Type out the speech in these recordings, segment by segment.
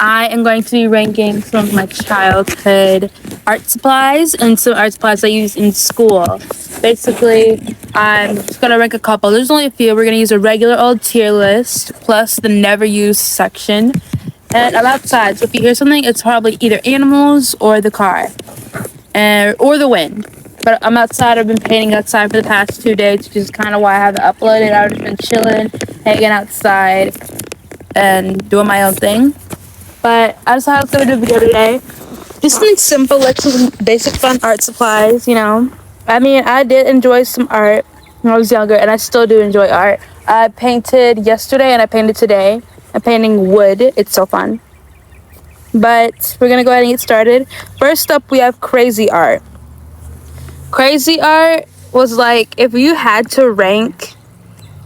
I am going to be ranking some of my childhood art supplies and some art supplies I used in school. Basically, I'm just going to rank a couple. There's only a few. We're going to use a regular old tier list plus the never used section. And I'm outside, so if you hear something, it's probably either animals or the car or the wind. But I'm outside. I've been painting outside for the past 2 days, which is kind of why I haven't uploaded. I've just been chilling, hanging outside, and doing my own thing. But I decided to do a video today. Just something simple, like some basic fun art supplies, you know. I mean, I did enjoy some art when I was younger, and I still do enjoy art. I painted yesterday and I painted today. I'm painting wood. It's so fun. But we're going to go ahead and get started. First up, we have Cra-Z-art. Cra-Z-art was like, if you had to rank,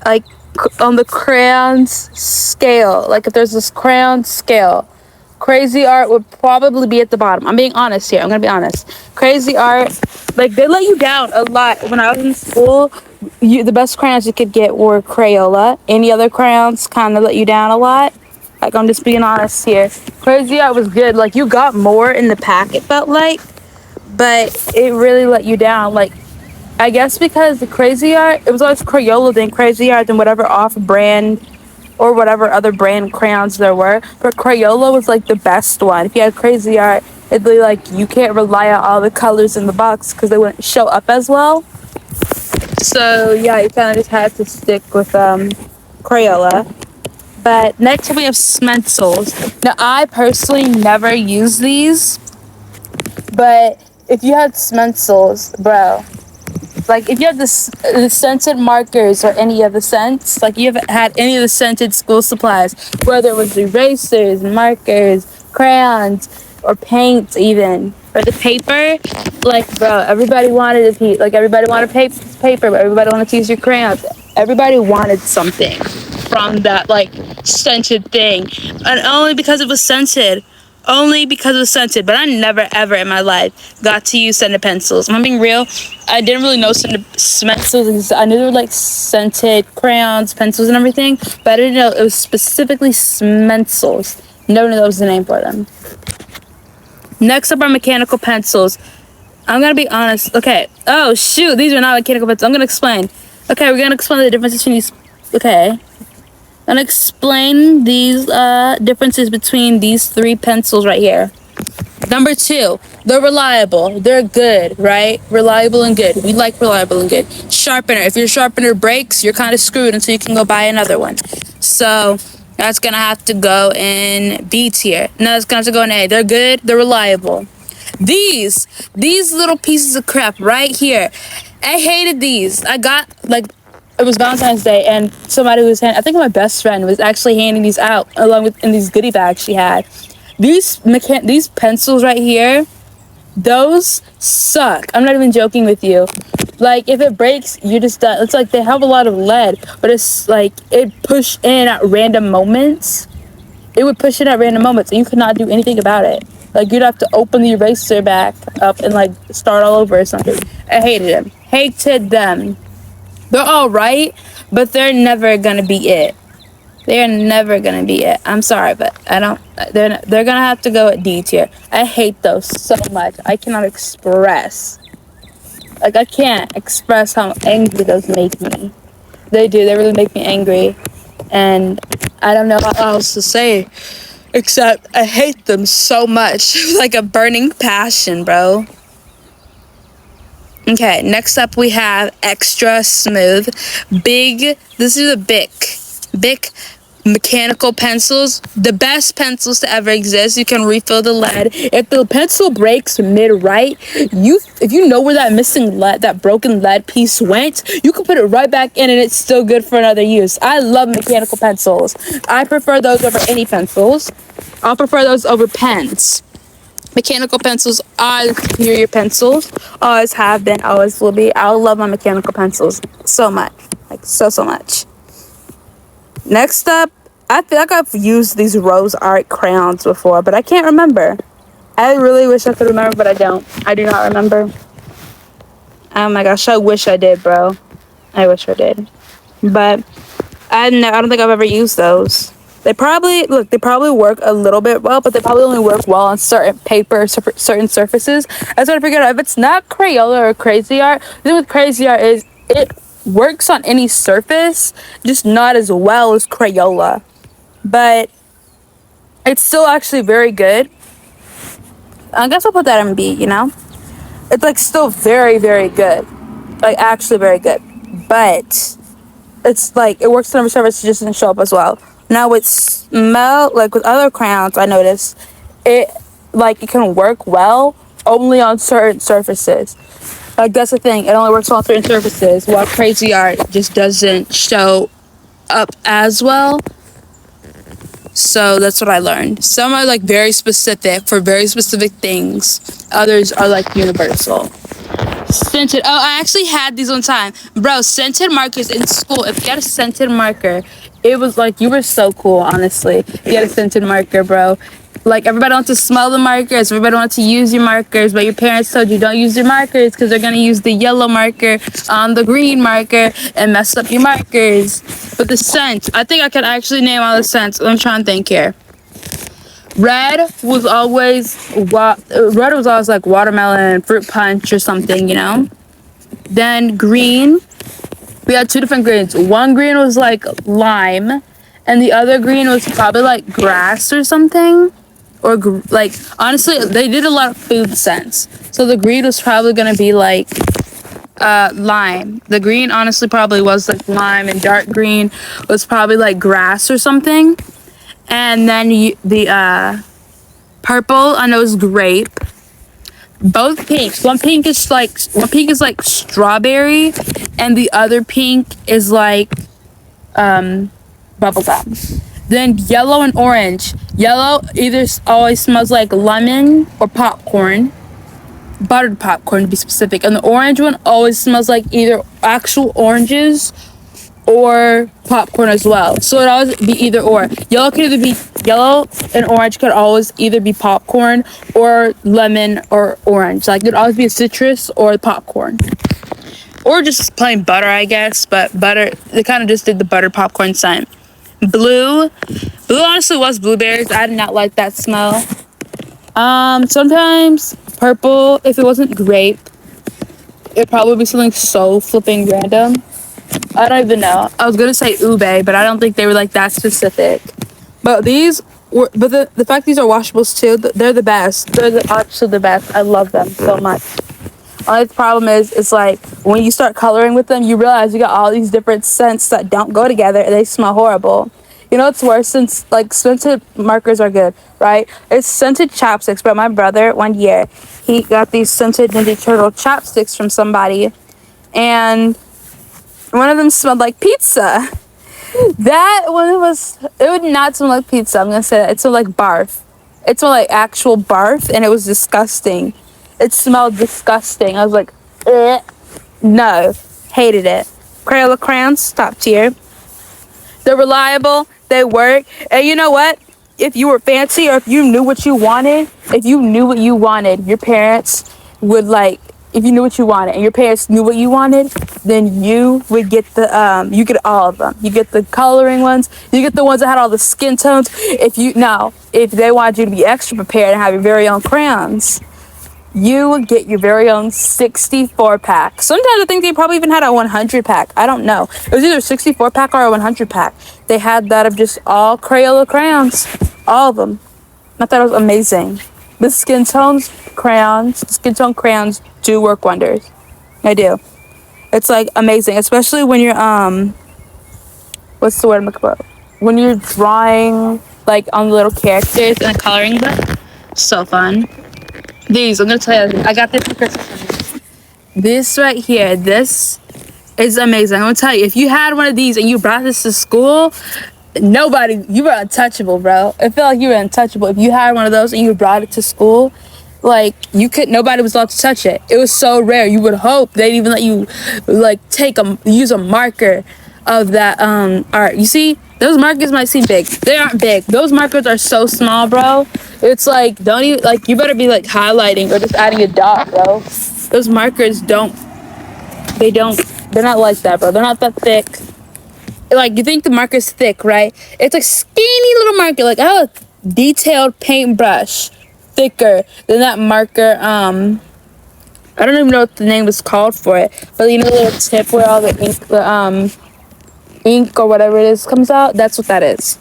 like, on the crayons scale, like if there's this crayon scale, Cra-Z-art would probably be at the bottom. I'm being honest here. I'm gonna be honest. Cra-Z-art, like, they let you down a lot. When I was in school, the best crayons you could get were Crayola. Any other crayons kind of let you down a lot. Like, I'm just being honest here. Cra-Z-art was good. Like, you got more in the pack, it felt like, but it really let you down. Like, I guess because the Cra-Z-art, it was always Crayola, then Cra-Z-art, then whatever off-brand or whatever other brand crayons there were. But Crayola was like the best one. If you had Cra-Z-art, it'd be like you can't rely on all the colors in the box because they wouldn't show up as well. So yeah, you kind of just had to stick with Crayola. But next we have Smencils. Now I personally never use these, but if you had Smencils, bro, like, if you have the scented markers or any of the scents, like, you haven't had any of the scented school supplies, whether it was erasers, markers, crayons, or paint even, or the paper, like, bro, everybody wanted everybody wanted paper, but everybody wanted to use your crayons. Everybody wanted something from that, like, scented thing, and only because it was scented. But I never ever in my life got to use scented pencils. I'm being real. I didn't really know scented pencils. I knew they were like scented crayons, pencils, and everything, but I didn't know it was specifically Smencils. Never knew that was the name for them. Next up are mechanical pencils. I'm gonna be honest. Okay. Oh shoot, these are not mechanical pencils. I'm gonna explain. Okay, we're gonna explain the difference between these. Okay. I'm gonna explain these differences between these three pencils right here. Number 2, they're reliable. They're good, right? Reliable and good. We like reliable and good. Sharpener. If your sharpener breaks, you're kind of screwed until you can go buy another one. So that's gonna have to go in B tier. No, that's gonna have to go in A. They're good. They're reliable. These little pieces of crap right here. I hated these. I got, like, it was Valentine's Day, and somebody was I think my best friend was actually handing these out along with in these goodie bags she had. These pencils right here, those suck. I'm not even joking with you. Like, if it breaks, you're just done. It's like they have a lot of lead, but it's like it pushed in at random moments. It would push in at random moments, and you could not do anything about it. Like, you'd have to open the eraser back up and, like, start all over or something. I hated them. Hated them. They're all right, but they're never gonna be it. They're never gonna be it. I'm sorry, but I don't. They're gonna have to go at D tier. I hate those so much. I cannot express. Like, I can't express how angry those make me. They do. They really make me angry, and I don't know what else to say except I hate them so much, like a burning passion, bro. Okay, next up we have Extra Smooth. This is a Bic mechanical pencils. The best pencils to ever exist. You can refill the lead. If the pencil breaks mid-write, if you know where that broken lead piece went, you can put it right back in and it's still good for another use. I love mechanical pencils. I prefer those over any pencils. I'll prefer those over pens. Mechanical pencils are superior pencils. Always have been, always will be. I love my mechanical pencils so much. Like, so much. Next up, I feel like I've used these Cra-Z-art crayons before, but I can't remember. I really wish I could remember, but I don't. I do not remember. Oh my gosh, I wish I did, bro. I wish I did. But I don't think I've ever used those. They probably work a little bit well, but they probably only work well on certain paper, certain surfaces. I sort of figured out if it's not Crayola or Cra-Z-art, the thing with Cra-Z-art is it works on any surface, just not as well as Crayola. But it's still actually very good. I guess I'll put that in B, you know? It's like still very, very good. Like actually very good. But it's like it works on every surface, it just doesn't show up as well. Now with smell, like with other crayons, I noticed it can work well only on certain surfaces. Like that's the thing, it only works on certain surfaces, while Cra-Z-art just doesn't show up as well. So that's what I learned. Some are like very specific for very specific things. Others are like universal. Scented. Oh, I actually had these one time. Bro, scented markers in school. If you had a scented marker, it was like you were so cool, honestly. If you had a scented marker, bro. Like everybody wants to smell the markers. Everybody wants to use your markers, but your parents told you don't use your markers because they're gonna use the yellow marker on the green marker and mess up your markers. But the scent, I think I can actually name all the scents. I'm trying to think here. Red was always like watermelon, fruit punch or something, you know? Then green, we had two different greens. One green was like lime, and the other green was probably like grass or something. Or like, honestly, they did a lot of food scents. So the green was probably gonna be like lime. The green honestly probably was like lime, and dark green was probably like grass or something. And then the purple, I know, is grape. Both pinks. One pink is like strawberry, and the other pink is like bubblegum. Then yellow and orange. Yellow either always smells like lemon or popcorn. Buttered popcorn to be specific. And the orange one always smells like either actual oranges or popcorn as well. So it always be either or. Yellow and orange could always either be popcorn or lemon or orange. Like it'd always be a citrus or popcorn. Or just plain butter, I guess. But butter, they kind of just did the butter popcorn scent. Blue honestly was blueberries. I did not like that smell. Sometimes purple, if it wasn't grape, it'd probably be something so flipping random. I don't even know. I was gonna say ube, but I don't think they were like that specific. But the fact these are washables too, they're the best. They're absolutely the best. I love them so much. Only problem is, it's like when you start coloring with them, you realize you got all these different scents that don't go together and they smell horrible. You know what's worse? Since like scented markers are good, right? It's scented chapsticks. But my brother, one year, he got these scented Ninja Turtle chapsticks from somebody, and one of them smelled like pizza. It would not smell like pizza. I'm gonna say that. It smelled like barf. It smelled like actual barf, and it was disgusting. It smelled disgusting. I was like, eh. No. Hated it. Crayola crayons, top tier. They're reliable. They work. And you know what? If you were fancy or if you knew what you wanted, your parents would like, if you knew what you wanted and your parents knew what you wanted, then you would get you get all of them. You get the coloring ones. You get the ones that had all the skin tones. If they wanted you to be extra prepared and have your very own crayons, you would get your very own 64 pack. Sometimes I think they probably even had a 100 pack. I don't know. It was either a 64 pack or a 100 pack. They had that of just all Crayola crayons. All of them. I thought it was amazing. The skin tone crayons do work wonders. They do. It's like amazing, especially when you're what's the word I'm looking for? When you're drawing like on the little characters in a coloring book. So fun. These, I'm gonna tell you, I got this for Christmas. This right here, this is amazing. I'm gonna tell you, if you had one of these and you brought this to school, you were untouchable, bro. I feel like you were untouchable. If you had one of those and you brought it to school, like nobody was allowed to touch it. It was so rare. You would hope they'd even let you like use a marker of that art. You see, those markers might seem big. They aren't big. Those markers are so small, bro. It's like, don't even, like, you better be like highlighting or just adding a dot, bro. Those markers they're not like that, bro. They're not that thick. like, you think the marker's thick, right? It's a skinny little marker. Like, I have a detailed paintbrush thicker than that marker. I don't even know what the name was called for it, but you know the little tip where all the ink or whatever it is comes out. That's what that is.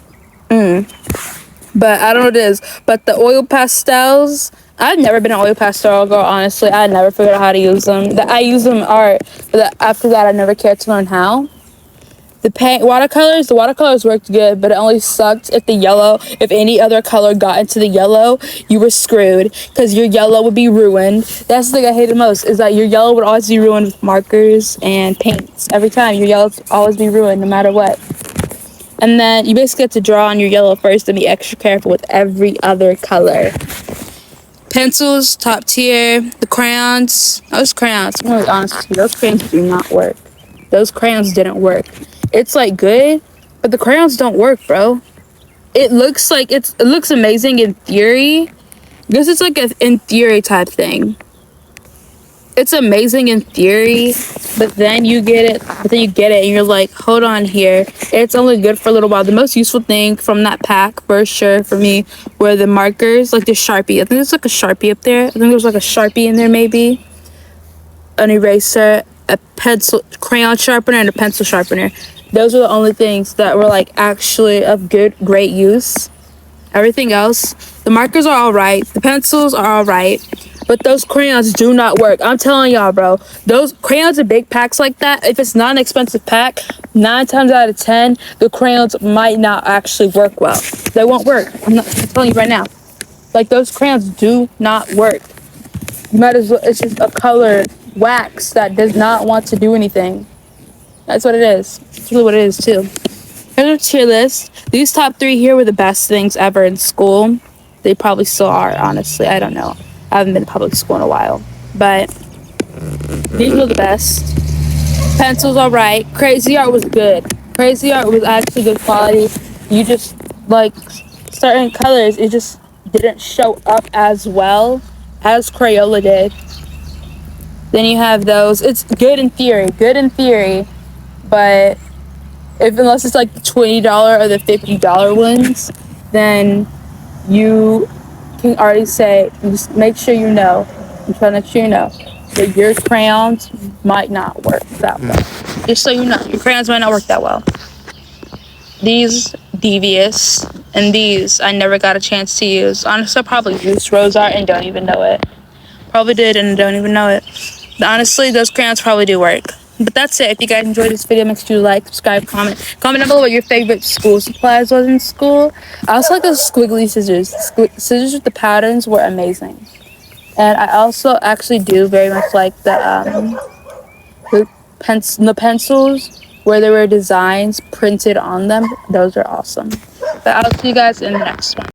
But I don't know what it is. But the oil pastels, I've never been an oil pastel girl, honestly. I never figured out how to use them. I use them in art, but after that, I never cared to learn how. The watercolors worked good, but it only sucked if any other color got into the yellow, you were screwed, because your yellow would be ruined. That's the thing I hated most, is that your yellow would always be ruined with markers and paints. Every time, your yellow would always be ruined, no matter what. And then you basically have to draw on your yellow first and be extra careful with every other color. Pencils, top tier. The crayons. I'm gonna be honest with you. Those crayons do not work. Those crayons didn't work. It's like good, but the crayons don't work, bro. It looks amazing in theory. Because it's like an in theory type thing. It's amazing in theory, but then you get it and you're like, hold on here. It's only good for a little while. The most useful thing from that pack, for sure, for me, were the markers, like the Sharpie. I think there's like a Sharpie up there. I think there's like a Sharpie in there, maybe. An eraser, a pencil, crayon sharpener, and a pencil sharpener. Those are the only things that were like actually of great use. Everything else, the markers are all right. The pencils are all right. But those crayons do not work. I'm telling y'all, bro. Those crayons in big packs like that, if it's not an expensive pack, 9 times out of 10, the crayons might not actually work well. They won't work. I'm telling you right now. Like, those crayons do not work. You might as well, it's just a colored wax that does not want to do anything. That's what it is. It's really what it is, too. Here's a tier list. These top 3 here were the best things ever in school. They probably still are, honestly. I don't know. I haven't been to public school in a while. But these were the best. Pencils all right. Cra-Z-art was good. Cra-Z-art was actually good quality. You just, like, certain colors, it just didn't show up as well as Crayola did. Then you have those. It's good in theory. But unless it's like the $20 or the $50 ones, then you can already say, just make sure you know, I'm trying to let you know, that your crayons might not work that well. Just so you know, your crayons might not work that well. These, devious, and these I never got a chance to use. Honestly, I probably used Cra-Z-art and don't even know it. Probably did and don't even know it. But honestly, those crayons probably do work. But that's it. If you guys enjoyed this video, make sure you like, subscribe, comment down below what your favorite school supplies was in school. I also like those squiggly scissors. Scissors with the patterns were amazing. And I also actually do very much like the pencils where there were designs printed on them. Those are awesome. But I'll see you guys in the next one.